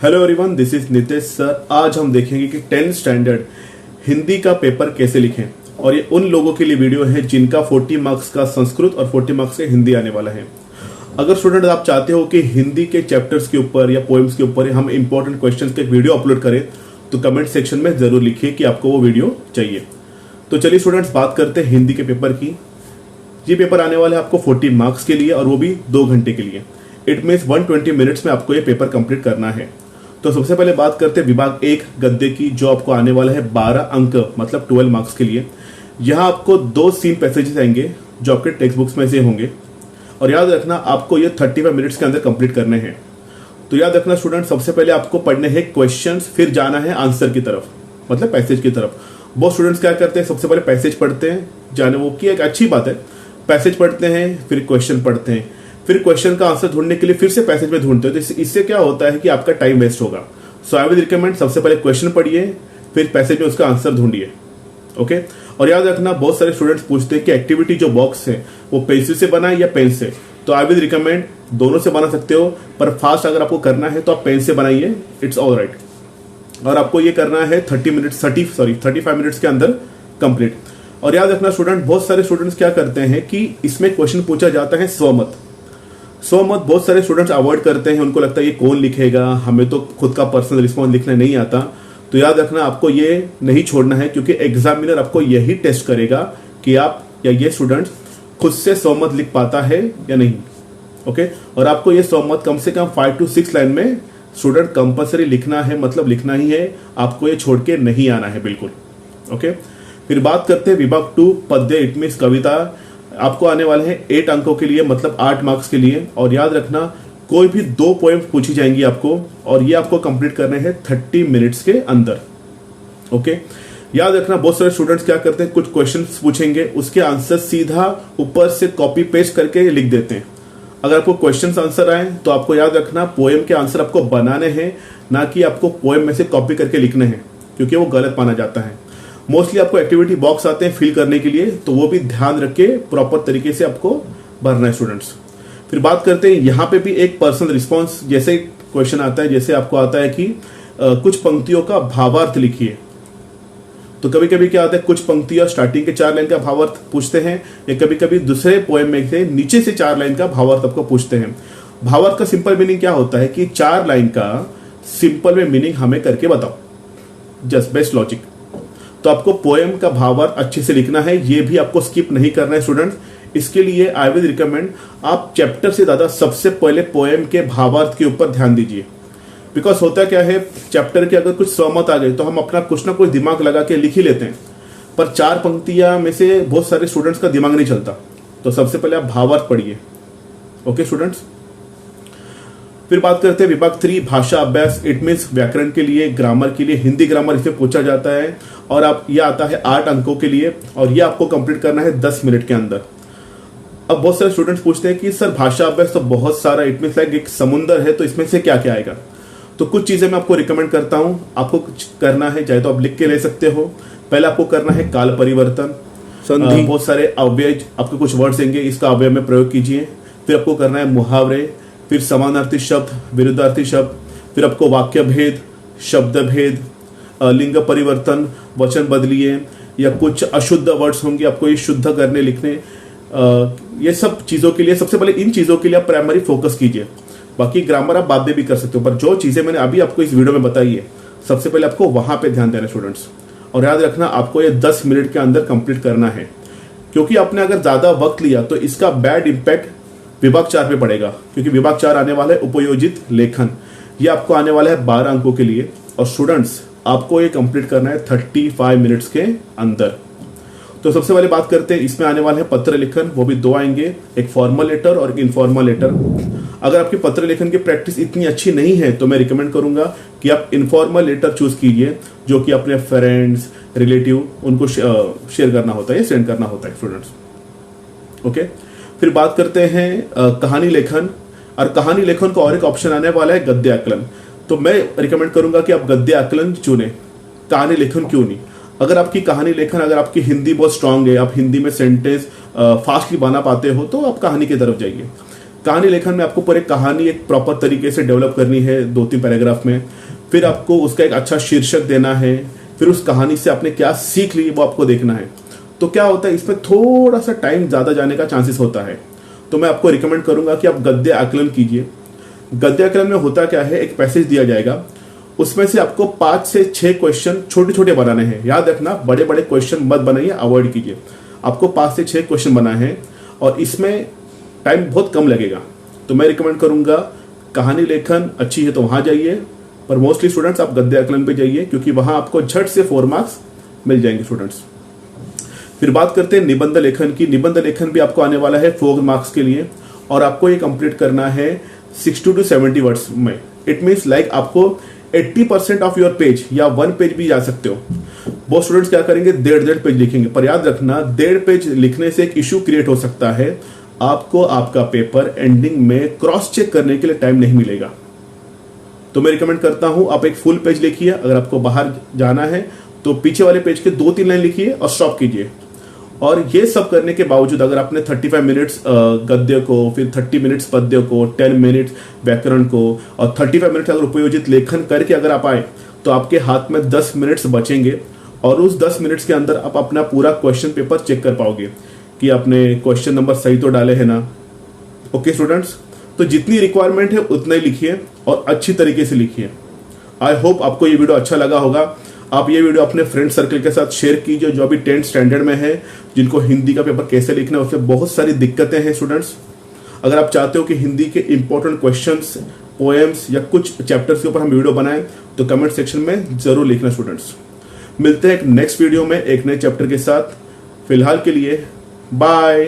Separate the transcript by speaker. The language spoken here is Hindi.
Speaker 1: Hello everyone, this is Nitesh sir. आज हम देखेंगे कि 10th स्टैंडर्ड हिंदी का पेपर कैसे लिखें। और ये उन लोगों के लिए वीडियो है जिनका 40 मार्क्स का संस्कृत और 40 मार्क्स का हिंदी आने वाला है। अगर स्टूडेंट आप चाहते हो कि हिंदी के चैप्टर्स के ऊपर या पोएम्स के ऊपर हम इंपॉर्टेंट क्वेश्चंस का एक वीडियो अपलोड करें तो कमेंट सेक्शन में जरूर लिखिए कि आपको वो वीडियो चाहिए। तो चलिए स्टूडेंट्स, बात करते हैं हिंदी के पेपर की। ये पेपर आने वाला है आपको 40 मार्क्स के लिए और वो भी 2 घंटे के लिए। इट मीन्स 120 मिनट्स में आपको ये पेपर कंप्लीट करना है। तो सबसे पहले बात करते हैं विभाग 1 गद्य की, जो आपको आने वाला है 12 अंक मतलब 12 मार्क्स के लिए। यहाँ आपको 2 सीन पैसेजेस आएंगे जो आपके टेक्स्ट बुक्स में से होंगे और याद रखना आपको ये 35 मिनट्स के अंदर कंप्लीट करने हैं। तो याद रखना स्टूडेंट, सबसे पहले आपको पढ़ने हैं क्वेश्चंस, फिर जाना है आंसर की तरफ मतलब पैसेज की तरफ। बहुत स्टूडेंट्स क्या करते हैं, सबसे पहले पैसेज पढ़ते हैं, जाने वो की एक अच्छी बात है, पैसेज पढ़ते हैं फिर क्वेश्चन पढ़ते हैं, फिर क्वेश्चन का आंसर ढूंढने के लिए फिर से पैसेज में ढूंढते हो। तो इससे क्या होता है कि आपका टाइम वेस्ट होगा। सो आई विल रिकमेंड सबसे पहले क्वेश्चन पढ़िए फिर पैसेज में उसका आंसर ढूंढिए। ओके। और याद रखना बहुत सारे स्टूडेंट्स पूछते हैं कि एक्टिविटी जो बॉक्स है वो पेंसिल से बना है या पेन से। तो आई विल रिकमेंड दोनों से बना सकते हो, पर फास्ट अगर आपको करना है तो आप पेन से बनाइए, इट्स ऑल राइट। और आपको ये करना है 35 मिनट्स के अंदर कंप्लीट। और याद रखना स्टूडेंट, बहुत सारे स्टूडेंट्स क्या करते हैं कि इसमें क्वेश्चन पूछा जाता है स्वमत बहुत सारे स्टूडेंट्स अवॉइड करते हैं। उनको लगता है ये कौन लिखेगा, हमें तो खुद का पर्सनल रिस्पॉन्स लिखना नहीं आता। तो याद रखना आपको ये नहीं छोड़ना है, क्योंकि एग्जामिनर आपको यही टेस्ट करेगा कि आप या ये स्टूडेंट खुद से स्वमत लिख पाता है या नहीं। ओके। और आपको ये स्वमत कम से कम 5 to 6 लाइन में स्टूडेंट कंपल्सरी लिखना है, मतलब लिखना ही है, आपको ये छोड़ के नहीं आना है बिल्कुल। ओके। फिर बात करते हैं विभाग 2 पद्य, इट मीन्स कविता। आपको आने वाले हैं 8 अंकों के लिए मतलब 8 मार्क्स के लिए। और याद रखना कोई भी 2 पोएम पूछी जाएंगी आपको और ये आपको कंप्लीट करने हैं 30 मिनट्स के अंदर। ओके। याद रखना बहुत सारे स्टूडेंट्स क्या करते हैं, कुछ क्वेश्चंस पूछेंगे उसके आंसर सीधा ऊपर से कॉपी पेस्ट करके लिख देते हैं। अगर आपको क्वेश्चंस आंसर आए तो आपको याद रखना पोएम के आंसर आपको बनाने हैं, ना कि आपको पोएम में से कॉपी करके लिखने हैं, क्योंकि वो गलत माना जाता है। मोस्टली आपको एक्टिविटी बॉक्स आते हैं फिल करने के लिए, तो वो भी ध्यान रख के प्रॉपर तरीके से आपको भरना है स्टूडेंट्स। फिर बात करते हैं यहाँ पे भी एक पर्सनल रिस्पॉन्स जैसे क्वेश्चन आता है, जैसे आपको आता है कि कुछ पंक्तियों का भावार्थ लिखिए। तो कभी कभी क्या आता है, कुछ पंक्तियां स्टार्टिंग के 4 लाइन का भावार्थ पूछते हैं, या कभी कभी दूसरे पोएम में से नीचे से 4 लाइन का भावार्थ आपको पूछते हैं। भावार्थ का सिंपल मीनिंग क्या होता है कि 4 लाइन का सिंपल में मीनिंग हमें करके बताओ, जस्ट बेस्ट लॉजिक। तो आपको पोएम का भावार्थ अच्छे से लिखना है, ये भी आपको स्किप नहीं करना है स्टूडेंट्स। इसके लिए आई विल रिकमेंड आप चैप्टर से ज्यादा सबसे पहले पोएम के भावार्थ के ऊपर ध्यान दीजिए। बिकॉज होता क्या है, चैप्टर के अगर कुछ स्वमत आ गए तो हम अपना कुछ ना कुछ दिमाग लगा के लिख ही लेते हैं, पर 4 पंक्तियां में से बहुत सारे स्टूडेंट्स का दिमाग नहीं चलता। तो सबसे पहले आप भावार्थ पढ़िए। Okay students. फिर बात करते हैं विभाग 3 भाषा अभ्यास, इट मीन्स व्याकरण के लिए, ग्रामर के लिए, हिंदी ग्रामर इसमें पूछा जाता है। और आप ये आता है 8 अंकों के लिए और ये आपको कंप्लीट करना है 10 मिनट के अंदर। अब बहुत सारे स्टूडेंट्स पूछते हैं कि सर भाषा अभ्यास तो बहुत सारा, इट मीन्स लाइक एक समुंदर है, तो इसमें से क्या क्या आएगा। तो कुछ चीजें मैं आपको रिकमेंड करता हूं, आपको कुछ करना है, चाहे तो आप लिख के ले सकते हो। पहले आपको करना है काल परिवर्तन, संधि, बहुत सारे अव्यय, आपके कुछ वर्ड्स देंगे, इसका अव्यय में प्रयोग कीजिए। फिर आपको करना है मुहावरे, फिर समानार्थी शब्द, विरुद्धार्थी शब्द, फिर आपको वाक्य भेद, शब्द भेद, लिंग परिवर्तन, वचन बदलिए, या कुछ अशुद्ध वर्ड्स होंगे आपको ये शुद्ध करने लिखने। ये सब चीजों के लिए सबसे पहले इन चीजों के लिए आप प्राइमरी फोकस कीजिए। बाकी ग्रामर आप बाद में भी कर सकते हो, पर जो चीजें मैंने अभी आपको इस वीडियो में बताई है सबसे पहले आपको वहां पे ध्यान देना स्टूडेंट्स। और याद रखना आपको ये 10 मिनट के अंदर कंप्लीट करना है, क्योंकि आपने अगर ज्यादा वक्त लिया तो इसका बैड इंपैक्ट विभाग 4 पे पड़ेगा, क्योंकि विभाग 4 आने वाला है उपयोजित लेखन। ये आपको आने वाला है 12 अंकों के लिए और स्टूडेंट्स आपको ये कंप्लीट करना है 35 मिनट्स के अंदर। तो सबसे पहले बात करते हैं, इसमें आने वाले हैं पत्र लेखन, वो भी 2 आएंगे, एक फॉर्मल लेटर और एक इनफॉर्मल लेटर। अगर आपकी पत्र लेखन की प्रैक्टिस इतनी अच्छी नहीं है तो मैं रिकमेंड करूंगा कि आप इनफॉर्मल लेटर चूज कीजिए, जो कि अपने फ्रेंड्स, रिलेटिव उनको शेयर करना होता है, सेंड करना होता है स्टूडेंट्स। ओके। फिर बात करते हैं कहानी लेखन, और कहानी लेखन का और एक ऑप्शन आने वाला है गद्य आकलन। तो मैं रिकमेंड करूंगा कि आप गद्य आकलन चुने, कहानी लेखन क्यों नहीं। अगर आपकी कहानी लेखन, अगर आपकी हिंदी बहुत स्ट्रांग है, आप हिंदी में सेंटेंस फास्टली बना पाते हो, तो आप कहानी की तरफ जाइए। कहानी लेखन में आपको पूरी कहानी एक प्रॉपर तरीके से डेवलप करनी है 2-3 पैराग्राफ में, फिर आपको उसका एक अच्छा शीर्षक देना है, फिर उस कहानी से आपने क्या सीख ली वो आपको देखना है। तो क्या होता है, इसमें थोड़ा सा टाइम ज़्यादा जाने का चांसेस होता है। तो मैं आपको रिकमेंड करूंगा कि आप गद्य आकलन कीजिए। गद्य आकलन में होता क्या है, एक पैसेज दिया जाएगा, उसमें से आपको 5 से 6 क्वेश्चन छोटे छोटे बनाने हैं। याद रखना, बड़े बड़े क्वेश्चन मत बनाइए, अवॉइड कीजिए। आपको 5 से 6 क्वेश्चन बनाए हैं और इसमें टाइम बहुत कम लगेगा। तो मैं रिकमेंड करूंगा, कहानी लेखन अच्छी है तो वहां जाइए, पर मोस्टली स्टूडेंट्स आप गद्य आकलन पे जाइए, क्योंकि वहां आपको झट से 4 मार्क्स मिल जाएंगे स्टूडेंट्स। फिर बात करते हैं निबंध लेखन की। निबंध लेखन भी आपको आने वाला है 4 मार्क्स के लिए, और आपको ये कंप्लीट करना है 60 to 70 वर्ड्स में। इट मीन्स लाइक आपको 80% ऑफ योर पेज या 1 पेज भी जा सकते हो। बहुत स्टूडेंट्स क्या करेंगे, 1.5 पेज लिखेंगे, पर याद रखना 1.5 पेज लिखने से एक इशू क्रिएट हो सकता है। आपको आपका पेपर एंडिंग में क्रॉस चेक करने के लिए टाइम नहीं मिलेगा। तो मैं रिकमेंड करता हूं, आप एक फुल पेज लिखिए। अगर आपको बाहर जाना है तो पीछे वाले पेज के 2-3 लाइन लिखिए और स्टॉप कीजिए। और ये सब करने के बावजूद अगर आपने 35 मिनट्स गद्य को, फिर 30 मिनट्स पद्य को, 10 मिनट्स व्याकरण को और 35 मिनट्स अगर उपयोजित लेखन करके अगर आप आए, तो आपके हाथ में 10 मिनट्स बचेंगे और उस 10 मिनट्स के अंदर आप अपना पूरा क्वेश्चन पेपर चेक कर पाओगे कि आपने क्वेश्चन नंबर सही तो डाले हैं ना। ओके स्टूडेंट्स, तो जितनी रिक्वायरमेंट है उतना ही लिखिए और अच्छी तरीके से लिखिए। आई होप आपको ये वीडियो अच्छा लगा होगा। आप ये वीडियो अपने फ्रेंड सर्कल के साथ शेयर कीजिए जो अभी 10th स्टैंडर्ड में है, जिनको हिंदी का पेपर कैसे लिखना है उसमें बहुत सारी दिक्कतें हैं स्टूडेंट्स। अगर आप चाहते हो कि हिंदी के इंपॉर्टेंट क्वेश्चंस, पोएम्स या कुछ चैप्टर्स के ऊपर हम वीडियो बनाएं, तो कमेंट सेक्शन में जरूर लिखना स्टूडेंट्स। मिलते हैं एक नेक्स्ट वीडियो में एक नए चैप्टर के साथ। फिलहाल के लिए बाय।